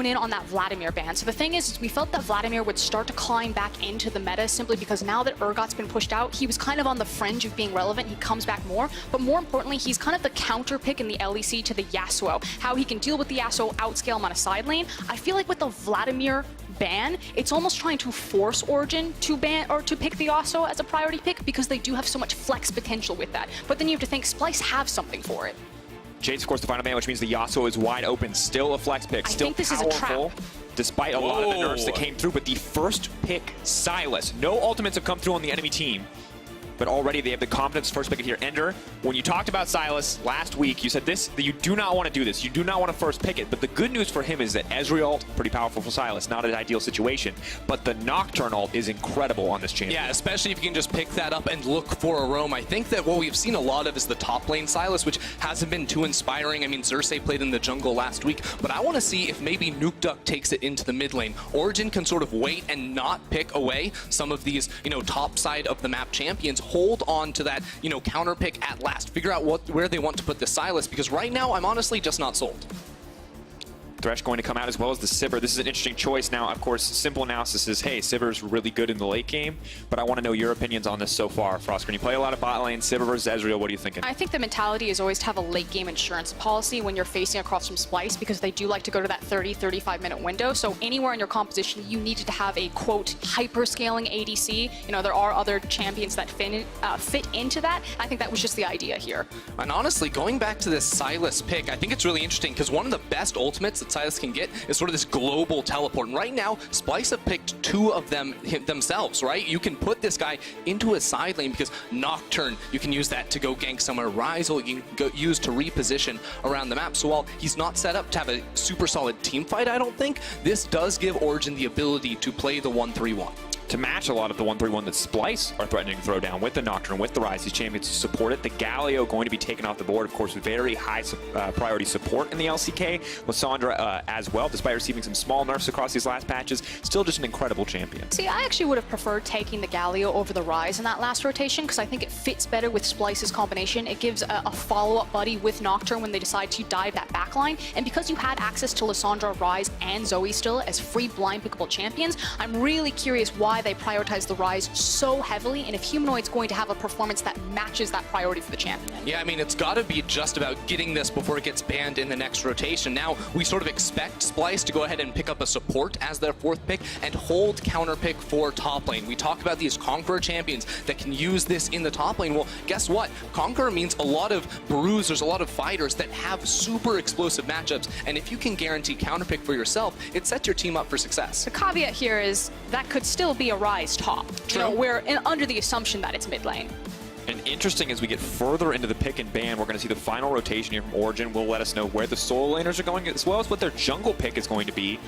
in on that Vladimir ban. So the thing is we felt that Vladimir would start to climb back into the meta simply because now that Urgot's been pushed out, he was kind of on the fringe of being relevant. He comes back more, but more importantly, he's kind of the counter pick in the LEC to the Yasuo. How he can deal with the Yasuo, outscale him on a side lane. I feel like with the Vladimir ban, it's almost trying to force Origen to ban or to pick the Yasuo as a priority pick because they do have so much flex potential with that. But then you have to think Splyce have something for it. Jade's, of course, the final ban, which means the Yasuo is wide open. Still a flex pick. Still think this powerful, is a trap. Despite a lot of the nerfs that came through. But the first pick, Sylas. No ultimates have come through on the enemy team. But already they have the confidence first pick it here. Ender, when you talked about Sylas last week, you said this, that you do not want to do this. You do not want to first pick it. But the good news for him is that Ezreal ult, pretty powerful for Sylas, not an ideal situation. But the Nocturne ult is incredible on this champion. Yeah, especially if you can just pick that up and look for a roam. I think that what we've seen a lot of is the top lane Sylas, which hasn't been too inspiring. I mean, Xerxes played in the jungle last week, but I want to see if maybe Nukeduck takes it into the mid lane. Origen can sort of wait and not pick away some of these, top side of the map champions. Hold on to that, counter pick at last. Figure out where they want to put the Sylas, because right now I'm honestly just not sold. Thresh going to come out as well as the Sivir. This is an interesting choice. Now, of course, simple analysis is, hey, Sivir's really good in the late game, but I want to know your opinions on this so far. Frostgreen, you play a lot of bot lane, Sivir versus Ezreal. What are you thinking? I think the mentality is always to have a late game insurance policy when you're facing across from Splyce, because they do like to go to that 30-35 minute window. So anywhere in your composition, you needed to have a, quote, hyper-scaling ADC. There are other champions that fit into that. I think that was just the idea here. And honestly, going back to this Sylas pick, I think it's really interesting because one of the best ultimates that Sylas can get is sort of this global teleport. And right now, Splyce have picked two of them themselves, right? You can put this guy into a side lane because Nocturne, you can use that to go gank somewhere. Ryzel, you can use to reposition around the map. So while he's not set up to have a super solid team fight, I don't think, this does give Origen the ability to play the 1-3-1. To match a lot of the 1-3-1 that Splyce are threatening to throw down with the Nocturne, with the Rise, these champions to support it. The Galio going to be taken off the board, of course, with very high priority support in the LCK. Lissandra as well, despite receiving some small nerfs across these last patches, still just an incredible champion. See, I actually would have preferred taking the Galio over the Rise in that last rotation because I think it fits better with Splyce's combination. It gives a follow-up buddy with Nocturne when they decide to dive that backline. And because you had access to Lissandra, Rise, and Zoe still as free blind pickable champions, I'm really curious why they prioritize the Rise so heavily, and if Humanoid's going to have a performance that matches that priority for the champion. Yeah, I mean, it's got to be just about getting this before it gets banned in the next rotation. Now, we sort of expect Splyce to go ahead and pick up a support as their fourth pick and hold counter pick for top lane. We talk about these Conqueror champions that can use this in the top lane. Well, guess what? Conqueror means a lot of bruisers, a lot of fighters that have super explosive matchups, and if you can guarantee counter pick for yourself, it sets your team up for success. The caveat here is that could still be a Rise top. True. We're under the assumption that it's mid lane. And interesting, as we get further into the pick and ban, we're going to see the final rotation here from Origen. Will let us know where the solo laners are going, as well as what their jungle pick is going to be.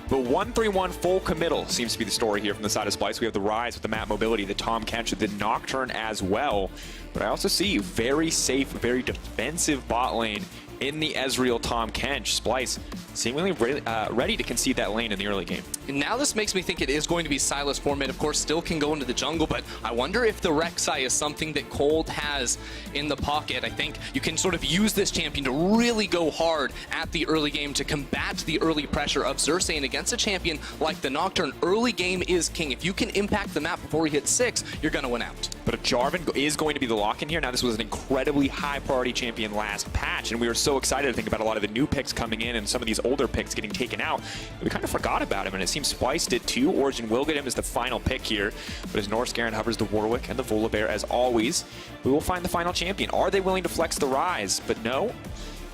But 1-3-1 full committal seems to be the story here from the side of Splyce. We have the Rise with the map mobility, the Tom Kench, the Nocturne as well. But I also see very safe, very defensive bot lane in the Ezreal Tom Kench. Splyce seemingly ready to concede that lane in the early game. And now this makes me think it is going to be Sylas for mid. Of course, still can go into the jungle, but I wonder if the Rek'Sai is something that Cold has in the pocket. I think you can sort of use this champion to really go hard at the early game to combat the early pressure of Xerxes. And against a champion like the Nocturne, early game is king. If you can impact the map before he hits 6, you're going to win out. But a Jarvan is going to be the lock-in here. Now, this was an incredibly high-priority champion last patch, and we were so excited to think about a lot of the new picks coming in and some of these older picks getting taken out. We kind of forgot about him, and it seems Splyce did too. Origen will get him as the final pick here, but as North Garen hovers the Warwick and the Volibear as always, we will find the final champion. Are they willing to flex the Rise? But no.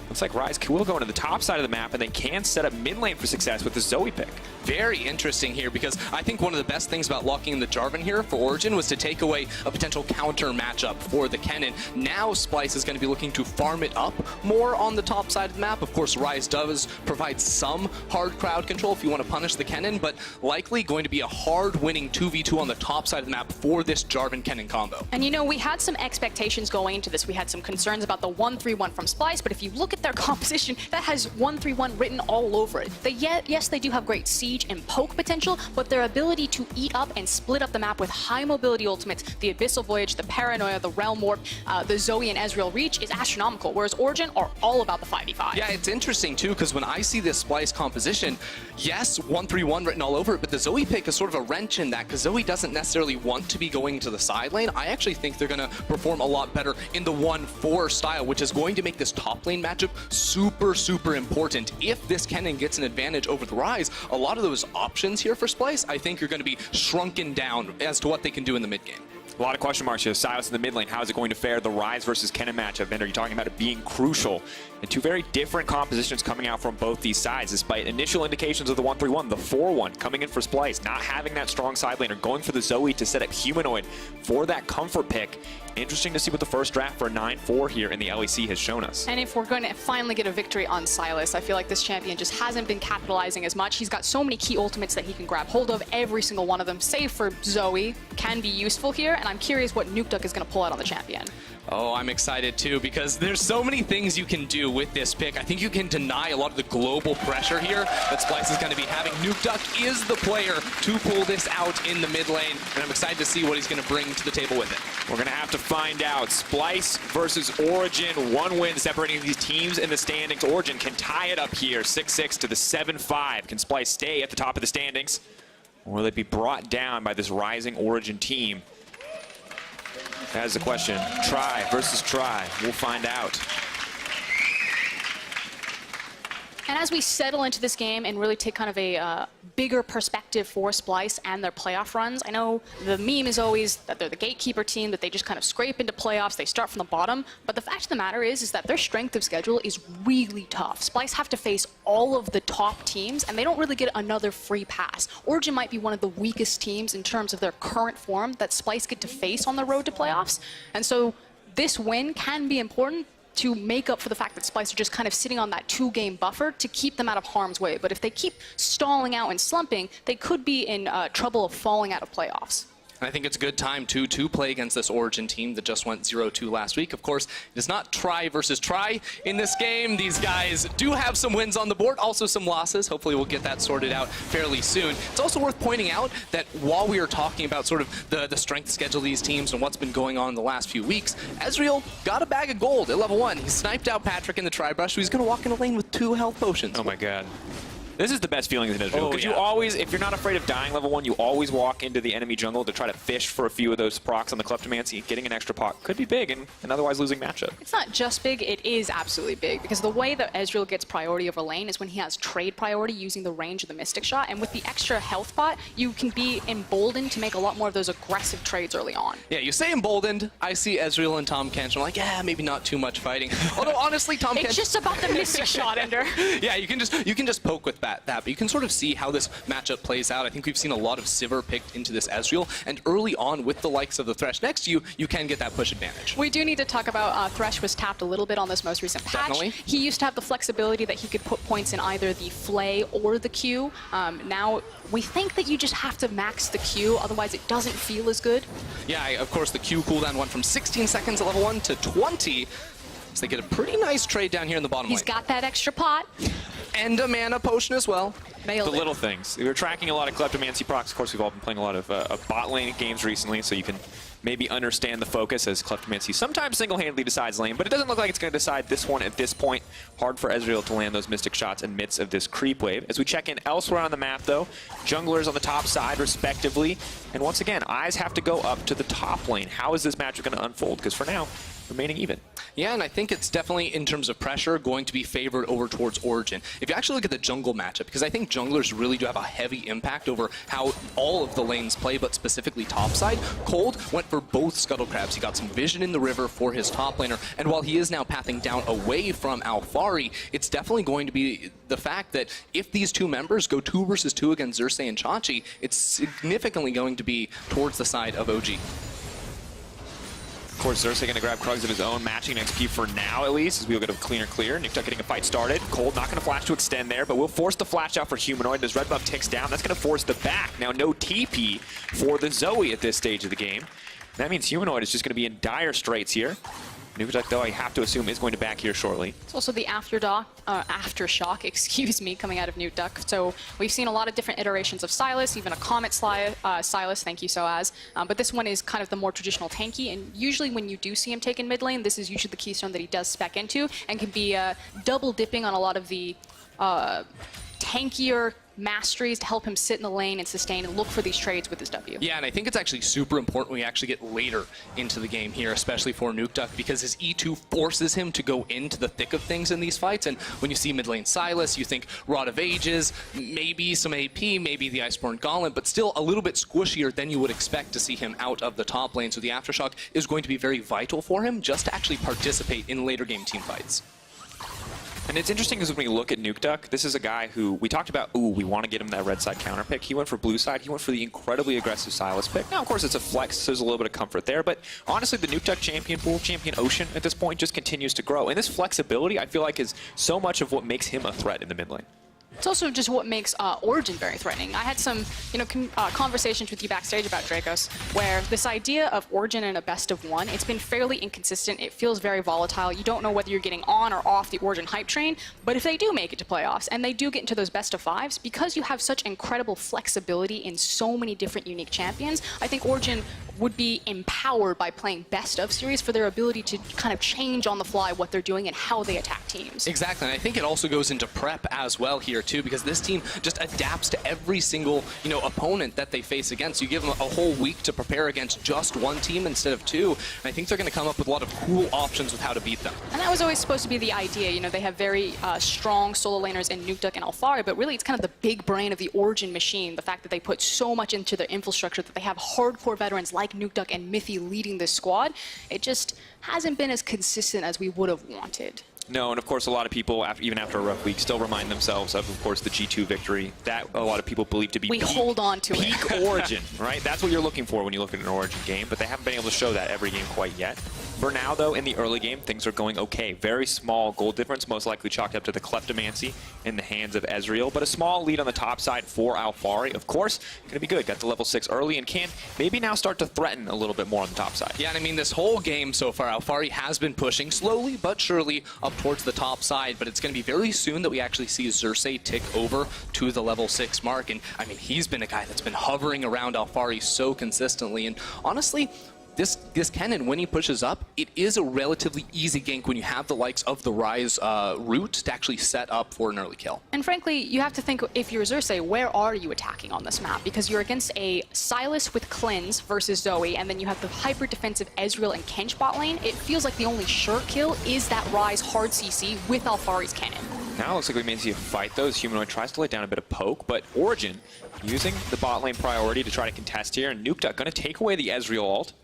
Looks like Rise will go into the top side of the map and they can set up mid lane for success with the Zoe pick. Very interesting here, because I think one of the best things about locking in the Jarvan here for Origen was to take away a potential counter matchup for the Kennen. Now Splyce is going to be looking to farm it up more on the top side of the map. Of course, Rise does provide some hard crowd control if you want to punish the Kennen, but likely going to be a hard winning 2v2 on the top side of the map for this Jarvan Kennen combo. And we had some expectations going into this. We had some concerns about the 1-3-1 from Splyce, but if you look at their composition composition that has 1-3-1 written all over it. Yes, they do have great siege and poke potential, but their ability to eat up and split up the map with high mobility ultimates, the Abyssal Voyage, the Paranoia, the Realm Warp, the Zoe and Ezreal reach is astronomical, whereas Origen are all about the 5v5. Yeah, it's interesting too, because when I see this Splyce composition, yes, 1-3-1 written all over it, but the Zoe pick is sort of a wrench in that, because Zoe doesn't necessarily want to be going to the side lane. I actually think they're going to perform a lot better in the 1-4 style, which is going to make this top lane matchup super, super important. If this Kennen gets an advantage over the Rise, a lot of those options here for Splyce, I think, are going to be shrunken down as to what they can do in the mid game. A lot of question marks here. Sylas in the mid lane. How is it going to fare? The Rise versus Kennen matchup. And are you talking about it being crucial? And two very different compositions coming out from both these sides, despite initial indications of the 1-3-1. The 4-1 coming in for Splyce, not having that strong side laner, going for the Zoe to set up Humanoid for that comfort pick. Interesting to see what the first draft for 9-4 here in the LEC has shown us. And if we're going to finally get a victory on Sylas, I feel like this champion just hasn't been capitalizing as much. He's got so many key ultimates that he can grab hold of. Every single one of them, save for Zoe, can be useful here. And I'm curious what Nukeduck is going to pull out on the champion. Oh, I'm excited too, because there's so many things you can do with this pick. I think you can deny a lot of the global pressure here that Splyce is going to be having. Nukeduck is the player to pull this out in the mid lane, and I'm excited to see what he's going to bring to the table with it. We're going to have to find out. Splyce versus Origen. One win separating these teams in the standings. Origen can tie it up here, 6-6 to the 7-5. Can Splyce stay at the top of the standings? Or will they be brought down by this rising Origen team? That is the question. Try versus try. We'll find out. And as we settle into this game and really take kind of a bigger perspective for Splyce and their playoff runs, I know the meme is always that they're the gatekeeper team, that they just kind of scrape into playoffs, they start from the bottom. But the fact of the matter is that their strength of schedule is really tough. Splyce have to face all of the top teams, and they don't really get another free pass. Origen might be one of the weakest teams in terms of their current form that Splyce get to face on the road to playoffs. And so this win can be important to make up for the fact that Splyce are just kind of sitting on that 2-game buffer to keep them out of harm's way. But if they keep stalling out and slumping, they could be in trouble of falling out of playoffs. And I think it's a good time, too, to play against this Origen team that just went 0-2 last week. Of course, it is not try versus try in this game. These guys do have some wins on the board, also some losses. Hopefully we'll get that sorted out fairly soon. It's also worth pointing out that while we are talking about sort of the strength schedule of these teams and what's been going on in the last few weeks, Ezreal got a bag of gold at level 1. He sniped out Patrick in the tri-brush, so he's going to walk in a lane with 2 health potions. Oh my god. This is the best feeling in Israel, because yeah. you always, if you're not afraid of dying level 1, you always walk into the enemy jungle to try to fish for a few of those procs on the Kleptomancy. Getting an extra pot could be big in an otherwise losing matchup. It's not just big, it is absolutely big, because the way that Ezreal gets priority over lane is when he has trade priority using the range of the Mystic Shot, and with the extra health pot, you can be emboldened to make a lot more of those aggressive trades early on. Yeah, you say emboldened, I see Ezreal and Tom Kench, I'm like, yeah, maybe not too much fighting. Although, honestly, Tom Kench... It's just about the Mystic Shot, Ender. Yeah, you can just poke with that, but you can sort of see how this matchup plays out. I think we've seen a lot of Sivir picked into this Ezreal, and early on with the likes of the Thresh next to you, you can get that push advantage. We do need to talk about Thresh was tapped a little bit on this most recent patch. Definitely. He used to have the flexibility that he could put points in either the Flay or the Q. Now, we think that you just have to max the Q, otherwise it doesn't feel as good. Yeah, of course, the Q cooldown went from 16 seconds at level 1 to 20, so they get a pretty nice trade down here in the bottom lane. He's got that extra pot. And a mana potion as well. Nailed The it. little things. We were tracking a lot of Kleptomancy procs. Of course, we've all been playing a lot of bot lane games recently, so you can maybe understand the focus as Kleptomancy sometimes single-handedly decides lane, but it doesn't look like it's going to decide this one at this point. Hard for Ezreal to land those Mystic Shots in midst of this creep wave. As we check in elsewhere on the map, though, junglers on the top side, respectively. And once again, eyes have to go up to the top lane. How is this matchup going to unfold? Because for now, remaining even. Yeah, and I think it's definitely, in terms of pressure, going to be favored over towards Origen. If you actually look at the jungle matchup, because I think junglers really do have a heavy impact over how all of the lanes play, but specifically topside, Cold went for both Scuttle Crabs. He got some vision in the river for his top laner, and while he is now pathing down away from Alphari, it's definitely going to be the fact that if these two members go 2 versus 2 against Xerxes and Chachi, it's significantly going to be towards the side of OG. Of course, Xerxes going to grab Krugs of his own, matching XP for now, at least, as we'll get a cleaner clear. Nukeduck getting a fight started. Cold not going to flash to extend there, but we'll force the flash out for Humanoid. As red buff ticks down, that's going to force the back. Now, no TP for the Zoe at this stage of the game. That means Humanoid is just going to be in dire straits here. Nukeduck, though, I have to assume is going to back here shortly. It's also the aftershock, excuse me, coming out of Nukeduck. So we've seen a lot of different iterations of Silas, even a Comet Silas, thank you, Soaz. But this one is kind of the more traditional tanky, and usually when you do see him take in mid lane, this is usually the keystone that he does spec into, and can be double dipping on a lot of the tankier masteries to help him sit in the lane and sustain and look for these trades with his W. Yeah, and I think it's actually super important when we actually get later into the game here, especially for Nukeduck, because his E2 forces him to go into the thick of things in these fights. And when you see mid lane Silas, you think Rod of Ages, maybe some AP, maybe the Iceborne Gauntlet, but still a little bit squishier than you would expect to see him out of the top lane. So the Aftershock is going to be very vital for him just to actually participate in later game team fights. And it's interesting because when we look at Nukeduck, this is a guy who we talked about, ooh, we want to get him that red side counter pick. He went for blue side. He went for the incredibly aggressive Silas pick. Now, of course, it's a flex, so there's a little bit of comfort there. But honestly, the Nukeduck champion pool, champion Ocean at this point just continues to grow. And this flexibility, I feel like, is so much of what makes him a threat in the mid lane. It's also just what makes Origen very threatening. I had some, conversations with you backstage about Dracos, where this idea of Origen in a best of one, it's been fairly inconsistent. It feels very volatile. You don't know whether you're getting on or off the Origen hype train. But if they do make it to playoffs and they do get into those best of fives, because you have such incredible flexibility in so many different unique champions, I think Origen would be empowered by playing best of series for their ability to kind of change on the fly what they're doing and how they attack teams. Exactly, and I think it also goes into prep as well here too, because this team just adapts to every single opponent that they face against. You give them a whole week to prepare against just one team instead of two, and I think they're going to come up with a lot of cool options with how to beat them. And that was always supposed to be the idea. They have very strong solo laners in Nukeduck and Alphari, but really it's kind of the big brain of the Origen machine, the fact that they put so much into their infrastructure, that they have hardcore veterans like Nukeduck and Mithy leading this squad. It just hasn't been as consistent as we would have wanted. No, and of course a lot of people, even after a rough week, still remind themselves of course, the G2 victory. That a lot of people believe to be hold on to peak Origen, right? That's what you're looking for when you look at an Origen game, but they haven't been able to show that every game quite yet. For now, though, in the early game, things are going okay. Very small goal difference, most likely chalked up to the Kleptomancy in the hands of Ezreal, but a small lead on the top side for Alphari. Of course, going to be good. Got to level 6 early and can maybe now start to threaten a little bit more on the top side. Yeah, and I mean, this whole game so far, Alphari has been pushing slowly but surely up towards the top side, but it's going to be very soon that we actually see Xerxes tick over to the level 6 mark, and I mean, he's been a guy that's been hovering around Alphari so consistently, and honestly, this Kennen, when he pushes up, it is a relatively easy gank when you have the likes of the Rise route to actually set up for an early kill. And frankly, you have to think, if you're Xerxes, where are you attacking on this map? Because you're against a Silas with Cleanse versus Zoe, and then you have the hyper-defensive Ezreal and Kench bot lane. It feels like the only sure kill is that Rise hard CC with Alphari's Kennen. Now it looks like we may see a fight, though, as Humanoid tries to lay down a bit of poke, but Origen using the bot lane priority to try to contest here, and Nukeduck going to take away the Ezreal ult.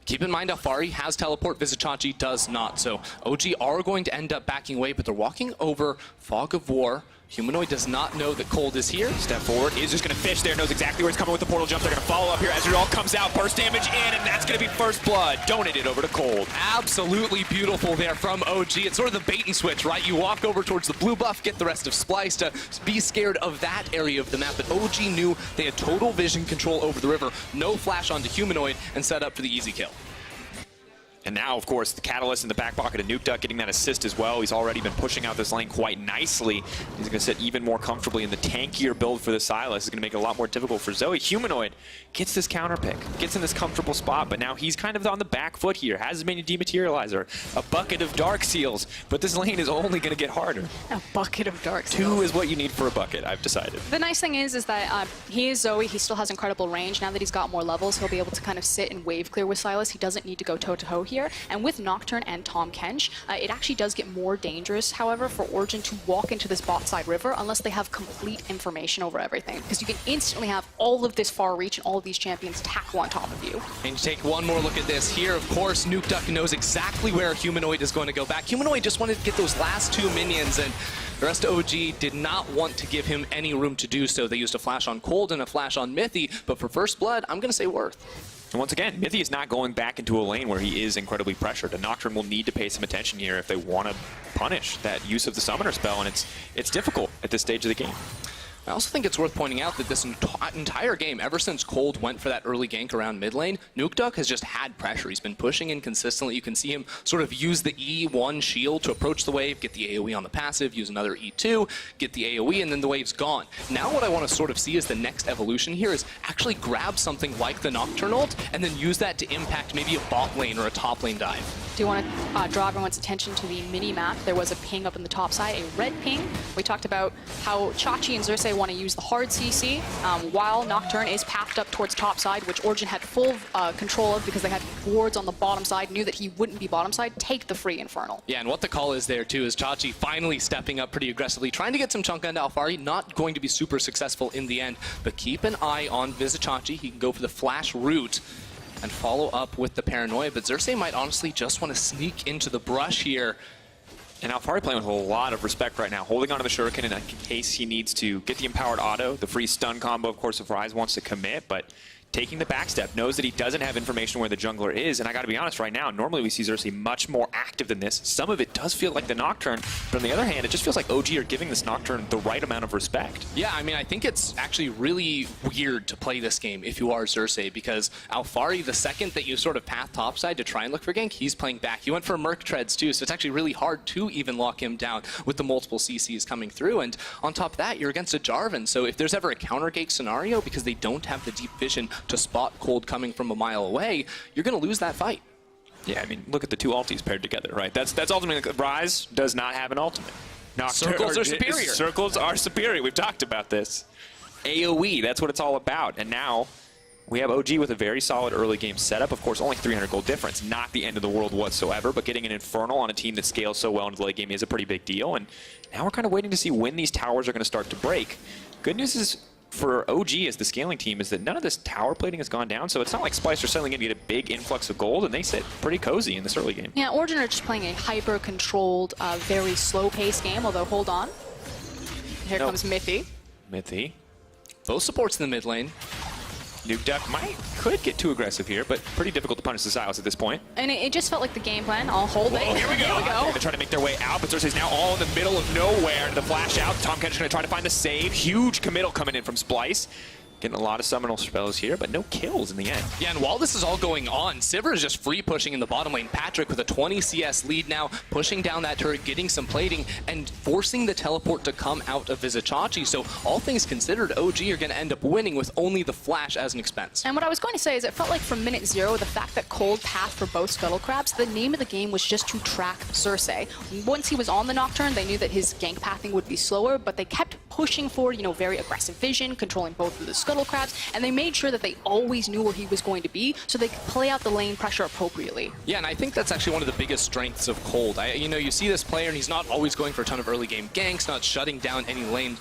Keep in mind, Alphari has teleport, Vizicsacsi does not, so OG are going to end up backing away, but they're walking over Fog of War. Humanoid does not know that Cold is here. Step forward, is just going to fish there, knows exactly where he's coming with the portal jump. They're going to follow up here. Ezreal comes out, burst damage in, and that's going to be first blood. Donated over to Cold. Absolutely beautiful there from OG. It's sort of the bait and switch, right? You walk over towards the blue buff, get the rest of Splyce to be scared of that area of the map, but OG knew they had total vision control over the river, no flash onto Humanoid, and set up for the easy kill. And now, of course, the Catalyst in the back pocket of Nukeduck getting that assist as well. He's already been pushing out this lane quite nicely. He's going to sit even more comfortably in the tankier build for the Silas. It's going to make it a lot more difficult for Zoe. Humanoid gets this counter pick, gets in this comfortable spot, but now he's kind of on the back foot here. Has his minion Dematerializer, a bucket of Dark Seals, but this lane is only going to get harder. A bucket of Dark Seals. 2 is what you need for a bucket, I've decided. The nice thing is that he is Zoe. He still has incredible range. Now that he's got more levels, he'll be able to kind of sit and wave clear with Silas. He doesn't need to go toe-to-toe here. And with Nocturne and Tahm Kench, it actually does get more dangerous, however, for Origen to walk into this bot side river unless they have complete information over everything. Because you can instantly have all of this far reach and all of these champions tackle on top of you. And take one more look at this here. Of course, Nukeduck knows exactly where Humanoid is going to go back. Humanoid just wanted to get those last 2 minions, and the rest of OG did not want to give him any room to do so. They used a flash on Cold and a flash on Mithy, but for first blood, I'm going to say Worth. And once again, Mithy is not going back into a lane where he is incredibly pressured. The Nocturne will need to pay some attention here if they want to punish that use of the Summoner spell, and it's difficult at this stage of the game. I also think it's worth pointing out that this entire game, ever since Cold went for that early gank around mid lane, Nukeduck has just had pressure. He's been pushing in consistently. You can see him sort of use the E1 shield to approach the wave, get the AoE on the passive, use another E2, get the AoE, and then the wave's gone. Now what I want to sort of see as the next evolution here is actually grab something like the Nocturne ult and then use that to impact maybe a bot lane or a top lane dive. Do you want to draw everyone's attention to the mini-map? There was a ping up in the top side, a red ping. We talked about how Chachi and Xerxes want to use the hard CC, while Nocturne is pathed up towards top side, which Origen had full control of because they had wards on the bottom side, knew that he wouldn't be bottom side, take the free Infernal. Yeah, and what the call is there too is Chachi finally stepping up pretty aggressively, trying to get some chunk into Alphari, not going to be super successful in the end, but keep an eye on Vizichachi. He can go for the flash route and follow up with the Paranoia, but Xerxes might honestly just want to sneak into the brush here. And Alphari playing with a lot of respect right now, holding onto the Shuriken in case he needs to get the empowered auto, the free stun combo, of course, if Ryze wants to commit, but taking the backstep, knows that he doesn't have information where the jungler is, and I gotta be honest right now, normally we see Xerxes much more active than this. Some of it does feel like the Nocturne, but on the other hand, it just feels like OG are giving this Nocturne the right amount of respect. Yeah, I mean, I think it's actually really weird to play this game if you are Xerxes, because Alphari, the second that you sort of path topside to try and look for gank, he's playing back. He went for Merc Treads too, so it's actually really hard to even lock him down with the multiple CCs coming through, and on top of that, you're against a Jarvan, so if there's ever a counter gank scenario, because they don't have the deep vision to spot Cold coming from a mile away, you're going to lose that fight. Yeah, I mean, look at the two ultis paired together, right? That's ultimately, Ryze does not have an ultimate. Circles are superior. Circles are superior. We've talked about this. AoE, that's what it's all about. And now we have OG with a very solid early game setup. Of course, only 300 gold difference. Not the end of the world whatsoever, but getting an Infernal on a team that scales so well into the late game is a pretty big deal. And now we're kind of waiting to see when these towers are going to start to break. Good news is, for OG as the scaling team, is that none of this tower plating has gone down, so it's not like Splyce are suddenly going to get a big influx of gold, and they sit pretty cozy in this early game. Yeah, Origen are just playing a hyper-controlled, very slow-paced game, although hold on. Here comes Mithy. Mithy. Both supports in the mid lane. Nukeduck could get too aggressive here, but pretty difficult to punish the Silas at this point. And it just felt like the game plan. I'll hold it. Here we go. They're trying to make their way out, but Xerxes now all in the middle of nowhere. The flash out. Tahm Kench's going to try to find the save. Huge committal coming in from Splyce. Getting a lot of summonal spells here, but no kills in the end. Yeah, and while this is all going on, Sivir is just free pushing in the bottom lane. Patrick with a 20 CS lead now, pushing down that turret, getting some plating, and forcing the teleport to come out of Vizichachi. So all things considered, OG are going to end up winning with only the flash as an expense. And what I was going to say is it felt like from minute zero, the fact that Cold pathed for both Scuttle Crabs, the name of the game was just to track Xerxes. Once he was on the Nocturne, they knew that his gank pathing would be slower, but they kept pushing forward, very aggressive vision, controlling both of the Scuttle Crabs, and they made sure that they always knew where he was going to be so they could play out the lane pressure appropriately. Yeah, and I think that's actually one of the biggest strengths of Cold. You see this player, and he's not always going for a ton of early game ganks, not shutting down any lane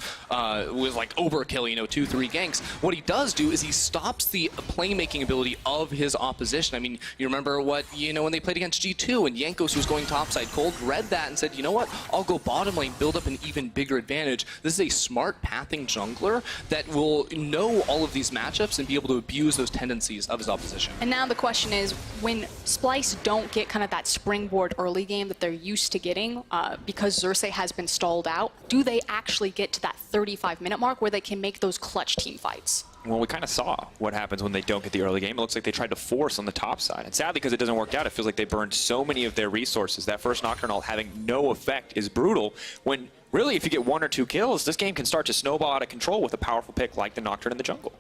with like overkill, 2-3 ganks. What he does do is he stops the playmaking ability of his opposition. I mean, you remember what, when they played against G2 and Jankos was going topside, Cold read that and said, you know what, I'll go bottom lane, build up an even bigger advantage. This is a smart pathing jungler that will know all of these matchups and be able to abuse those tendencies of his opposition. And now the question is, when Splyce don't get kind of that springboard early game that they're used to getting, because Xerxes has been stalled out, do they actually get to that 35-minute mark where they can make those clutch team fights? Well, we kind of saw what happens when they don't get the early game. It looks like they tried to force on the top side. And sadly, because it doesn't work out, it feels like they burned so many of their resources. That first Nocturne ult having no effect is brutal, when really, if you get 1 or 2 kills, this game can start to snowball out of control with a powerful pick like the Nocturne in the jungle.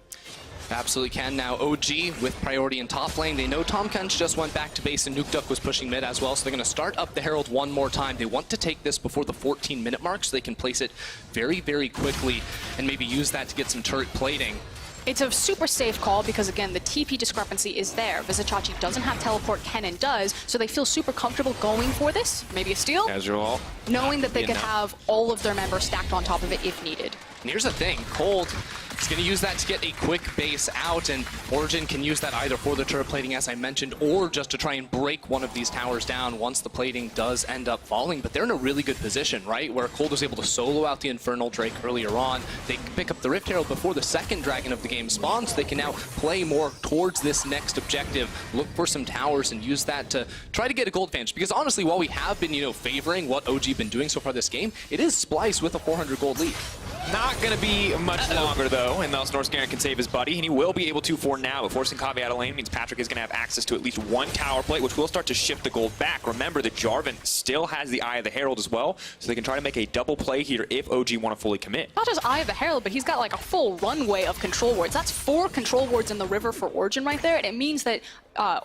Absolutely can now. OG with priority in top lane. They know Tahm Kench just went back to base and Nukeduck was pushing mid as well, so they're going to start up the Herald one more time. They want to take this before the 14-minute mark so they can place it very, very quickly and maybe use that to get some turret plating. It's a super safe call because, again, the TP discrepancy is there. Vizichachi doesn't have teleport, Kennen does, so they feel super comfortable going for this. Maybe a steal. Casual. Knowing that they could have all of their members stacked on top of it if needed. And here's the thing, Cold is going to use that to get a quick base out, and Origen can use that either for the turret plating, as I mentioned, or just to try and break one of these towers down once the plating does end up falling. But they're in a really good position, right, where Cold was able to solo out the Infernal Drake earlier on. They pick up the Rift Herald before the second dragon of the game spawns, so they can now play more towards this next objective, look for some towers, and use that to try to get a gold advantage. Because honestly, while we have been, favoring what OG been doing so far this game, it is Splyce with a 400 gold lead. Not going to be much longer, though, unless Norscaron can save his buddy, and he will be able to for now. But forcing Kave out of lane means Patrick is going to have access to at least one tower plate, which will start to shift the gold back. Remember that Jarvan still has the Eye of the Herald as well, so they can try to make a double play here if OG want to fully commit. Not just Eye of the Herald, but he's got like a full runway of control wards. That's 4 control wards in the river for Origen right there, and it means that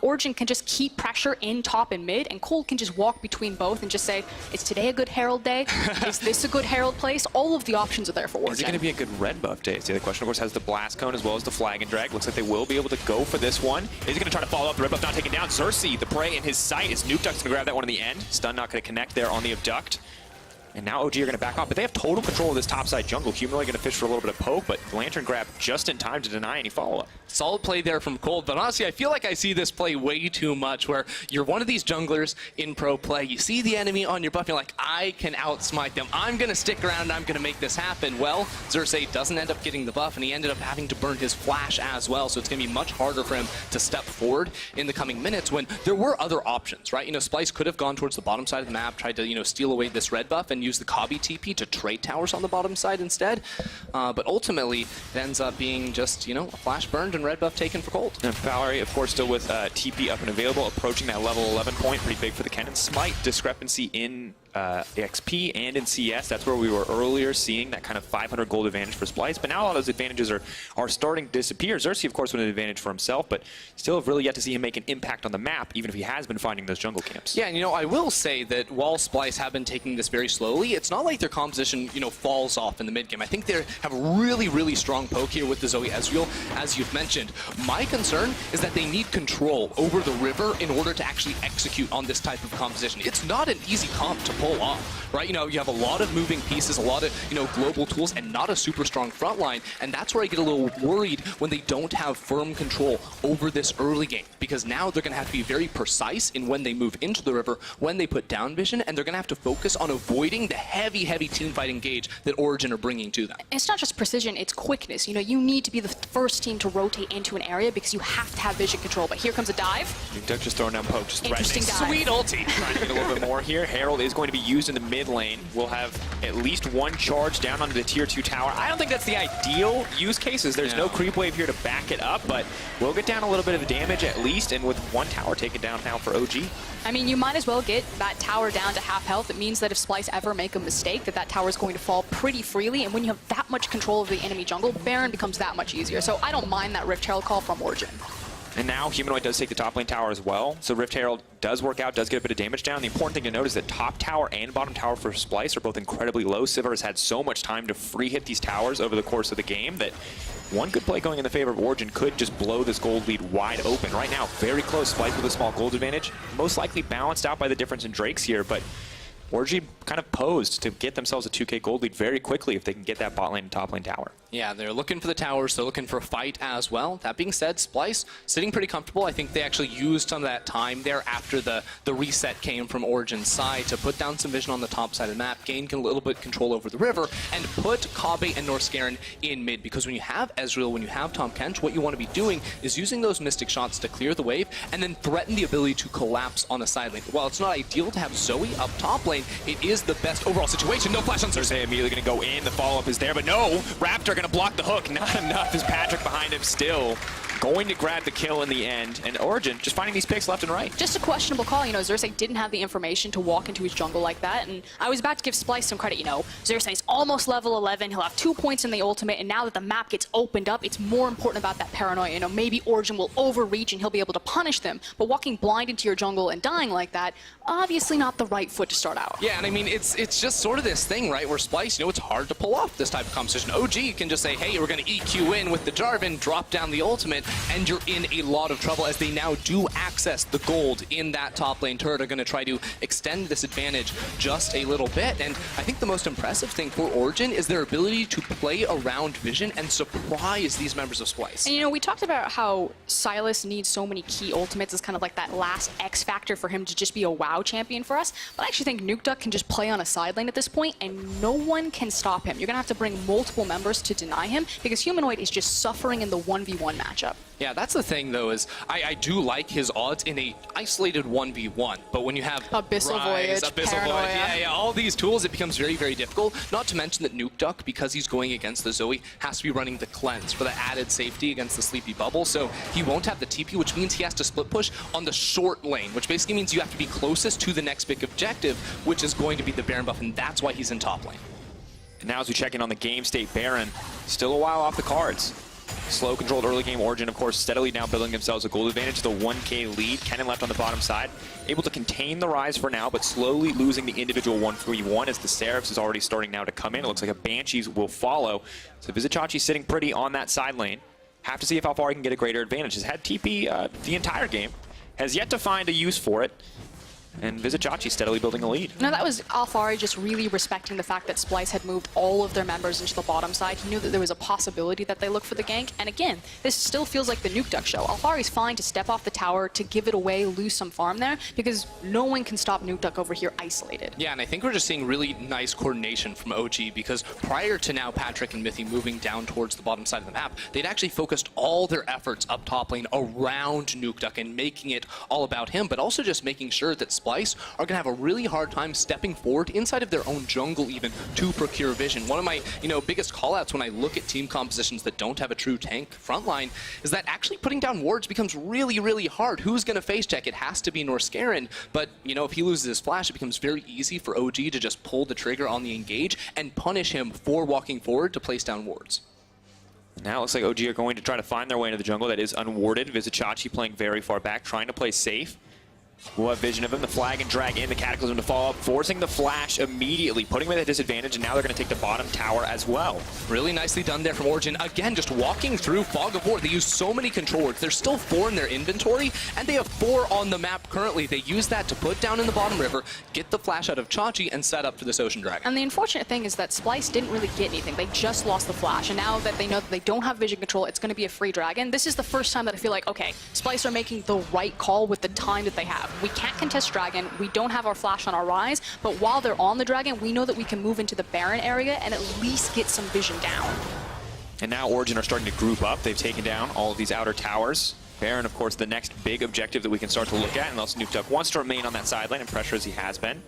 Origen can just keep pressure in top and mid, and Cold can just walk between both and just say, is today a good Herald day? Is this a good Herald place? All of the options are there for Origen. Is it going to be a good red buff day? The other question, of course, has the Blast Cone as well as the Flag and Drag. Looks like they will be able to go for this one. Is he going to try to follow up? The red buff not taken down. Xerxes, the prey in his sight, is Nuke Duck's going to grab that one in the end. Stun not going to connect there on the Abduct. And now OG are going to back off, but they have total control of this topside jungle. Humanoid going to fish for a little bit of poke, but Lantern grab just in time to deny any follow-up. Solid play there from Cold, but honestly, I feel like I see this play way too much, where you're one of these junglers in pro play, you see the enemy on your buff, you're like, I can outsmite them, I'm going to stick around, and I'm going to make this happen. Well, Xerxes doesn't end up getting the buff, and he ended up having to burn his flash as well, so it's going to be much harder for him to step forward in the coming minutes when there were other options, right? You know, Splyce could have gone towards the bottom side of the map, tried to, you know, steal away this red buff and use the Kabi TP to trade towers on the bottom side instead, but ultimately, it ends up being just, you know, a flash burned and red buff taken for Cold. And Valerie, of course, still with TP up and available, approaching that level 11 point, pretty big for the Kennen. Slight discrepancy in XP and in CS. That's where we were earlier seeing that kind of 500 gold advantage for Splyce, but now a lot of those advantages are starting to disappear. Xerxes, of course, with an advantage for himself, but still have really yet to see him make an impact on the map, even if he has been finding those jungle camps. Yeah, and you know, I will say that while Splyce have been taking this very slowly, it's not like their composition, you know, falls off in the mid game. I think they have a really, really strong poke here with the Zoe Ezreal, as you've mentioned. My concern is that they need control over the river in order to actually execute on this type of composition. It's not an easy comp to pull off, right? You know, you have a lot of moving pieces, a lot of, you know, global tools, and not a super strong front line, and that's where I get a little worried when they don't have firm control over this early game, because now they're going to have to be very precise in when they move into the river, when they put down vision, and they're going to have to focus on avoiding the heavy, heavy teamfight engage that Origen are bringing to them. It's not just precision, it's quickness. You know, you need to be the first team to rotate into an area because you have to have vision control, but here comes a dive. Duck just throwing down poke, just Interesting threatening. dive. Sweet ulti. Trying to get a little bit more here. Herald is going to be used in the mid lane. We'll have at least one charge down onto the tier 2 tower. I don't think that's the ideal use cases. There's no creep wave here to back it up, but we'll get down a little bit of damage at least, and with one tower taken down now for OG. I mean, you might as well get that tower down to half health. It means that if Splyce ever make a mistake, that tower is going to fall pretty freely, and when you have that much control of the enemy jungle, Baron becomes that much easier. So I don't mind that Rift Herald call from Origen. And now Humanoid does take the top lane tower as well, so Rift Herald does work out, does get a bit of damage down. The important thing to note is that top tower and bottom tower for Splyce are both incredibly low. Sivir has had so much time to free hit these towers over the course of the game that one good play going in the favor of Origen could just blow this gold lead wide open. Right now, very close. Splyce with a small gold advantage, most likely balanced out by the difference in Drakes here, but Origen kind of posed to get themselves a 2k gold lead very quickly if they can get that bot lane and top lane tower. Yeah, they're looking for the towers, they're looking for a fight as well. That being said, Splyce sitting pretty comfortable. I think they actually used some of that time there after the reset came from Origen's side to put down some vision on the top side of the map, gain a little bit of control over the river, and put Kave and Norscaron in mid. Because when you have Ezreal, when you have Tahm Kench, what you want to be doing is using those Mystic shots to clear the wave and then threaten the ability to collapse on a side lane. While it's not ideal to have Zoe up top lane, it is the best overall situation. No flash on Xerxes. Immediately going to go in. The follow-up is there, but no. Raptor going to block the hook. Not enough as Patrick behind him still going to grab the kill in the end. And Origen just finding these picks left and right. Just a questionable call. You know, Xerxes didn't have the information to walk into his jungle like that. And I was about to give Splyce some credit. You know, Xerxes is almost level 11. He'll have 2 points in the ultimate. And now that the map gets opened up, it's more important about that paranoia. You know, maybe Origen will overreach and he'll be able to punish them. But walking blind into your jungle and dying like that, obviously not the right foot to start out. Yeah, and I mean, it's just sort of this thing, right, where Splyce, you know, it's hard to pull off this type of competition. OG can just say, hey, we're going to EQ in with the Jarvan, drop down the ultimate, and you're in a lot of trouble as they now do access the gold in that top lane turret. Are going to try to extend this advantage just a little bit. And I think the most impressive thing for Origen is their ability to play around vision and surprise these members of Splyce. And you know, we talked about how Sylas needs so many key ultimates as kind of like that last X factor for him to just be a WoW champion for us. But I actually think Nuke Duck can just play on a side lane at this point and no one can stop him. You're going to have to bring multiple members to deny him because Humanoid is just suffering in the 1v1 matchup. Yeah, that's the thing, though, is I do like his odds in a isolated 1v1, but when you have Abyssal Voyage, Paranoia. Yeah, all these tools, it becomes very, very difficult. Not to mention that Nuke Duck, because he's going against the Zoe, has to be running the Cleanse for the added safety against the Sleepy Bubble, so he won't have the TP, which means he has to split push on the short lane, which basically means you have to be closest to the next big objective, which is going to be the Baron buff, and that's why he's in top lane. And now as we check in on the game state, Baron still a while off the cards. Slow controlled early game. Origin, of course, steadily now building themselves a gold advantage, the 1K lead. Kennen left on the bottom side, able to contain the rise for now, but slowly losing the individual 1v1 as the Seraphs is already starting now to come in. It looks like a Banshees will follow. So Vizicsacsi sitting pretty on that side lane. Have to see if Alfari can get a greater advantage. Has had TP the entire game. Has yet to find a use for it. And Vizicsacsi steadily building a lead. No, that was Alfari just really respecting the fact that Splyce had moved all of their members into the bottom side. He knew that there was a possibility that they look for the gank. And again, this still feels like the Nuke Duck show. Alfari's fine to step off the tower, to give it away, lose some farm there, because no one can stop Nuke Duck over here isolated. Yeah, and I think we're just seeing really nice coordination from OG, because prior to now Patrick and Mithy moving down towards the bottom side of the map, they'd actually focused all their efforts up top lane around Nuke Duck and making it all about him, but also just making sure that Splyce are going to have a really hard time stepping forward inside of their own jungle even to procure vision. One of my biggest callouts when I look at team compositions that don't have a true tank frontline is that actually putting down wards becomes really, really hard. Who's going to face check? It has to be Norscarin, but if he loses his flash, it becomes very easy for OG to just pull the trigger on the engage and punish him for walking forward to place down wards. Now it looks like OG are going to try to find their way into the jungle that is unwarded. Vizicsacsi playing very far back, trying to play safe. We'll have vision of him, the flag and drag in, the Cataclysm to follow up, forcing the flash immediately, putting him at a disadvantage, and now they're going to take the bottom tower as well. Really nicely done there from Origen. Again, just walking through Fog of War. They use so many control wards. There's still 4 in their inventory, and they have 4 on the map currently. They use that to put down in the bottom river, get the flash out of Chachi, and set up for this Ocean Dragon. And the unfortunate thing is that Splyce didn't really get anything. They just lost the flash, and now that they know that they don't have vision control, it's going to be a free dragon. This is the first time that I feel like, okay, Splyce are making the right call with the time that they have. We can't contest dragon, we don't have our flash on our rise, but while they're on the dragon, we know that we can move into the Baron area and at least get some vision down. And now Origin are starting to group up. They've taken down all of these outer towers. Baron, of course, the next big objective that we can start to look at, unless Nuke Duck wants to remain on that side lane and pressure as he has been.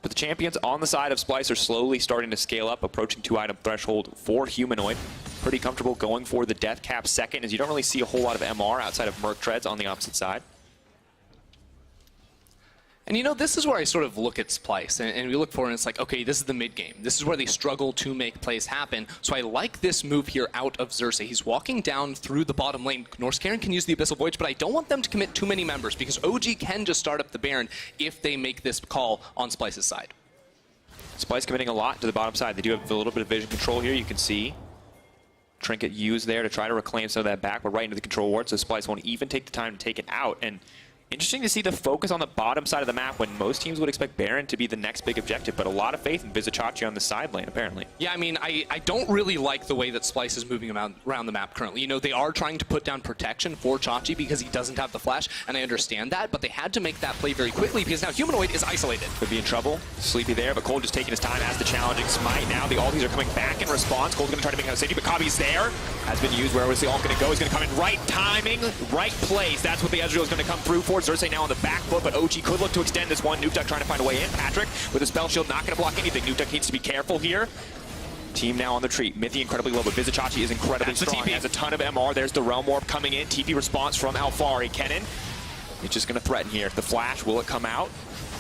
But the champions on the side of Splyce are slowly starting to scale up, approaching 2-item threshold for Humanoid. Pretty comfortable going for the death cap second, as you don't really see a whole lot of MR outside of Merc Treads on the opposite side. And this is where I sort of look at Splyce, and we look for it, and it's like, okay, this is the mid-game. This is where they struggle to make plays happen. So I like this move here out of Xerxes. He's walking down through the bottom lane. Norscarin can use the Abyssal Voyage, but I don't want them to commit too many members, because OG can just start up the Baron if they make this call on Splyce's side. Splyce committing a lot to the bottom side. They do have a little bit of vision control here. You can see Trinket used there to try to reclaim some of that back, but right into the control ward, so Splyce won't even take the time to take it out. And interesting to see the focus on the bottom side of the map when most teams would expect Baron to be the next big objective, but a lot of faith in Vizicsacsi on the side lane, apparently. Yeah, I mean, I don't really like the way that Splyce is moving around the map currently. They are trying to put down protection for Chachi because he doesn't have the flash, and I understand that, but they had to make that play very quickly because now Humanoid is isolated. Could be in trouble. Sleepy there, but Cole just taking his time as the challenging smite. Now the ultis are coming back in response. Cole's going to try to make out a safety, but Kabi's there. Has been used. Where was the ult going to go? He's going to come in right timing, right place. That's what the Ezreal is going to come through for. Xerxes now on the back foot, but OG could look to extend this one. Nuke Duck trying to find a way in. Patrick with a spell shield, not going to block anything. Nuke Duck needs to be careful here. Team now on the retreat. Mithy incredibly low, but Vizicsacsi is incredibly strong. He has a ton of MR. There's the Realm Warp coming in. TP response from Alfari. Kennen is just going to threaten here. The flash, will it come out?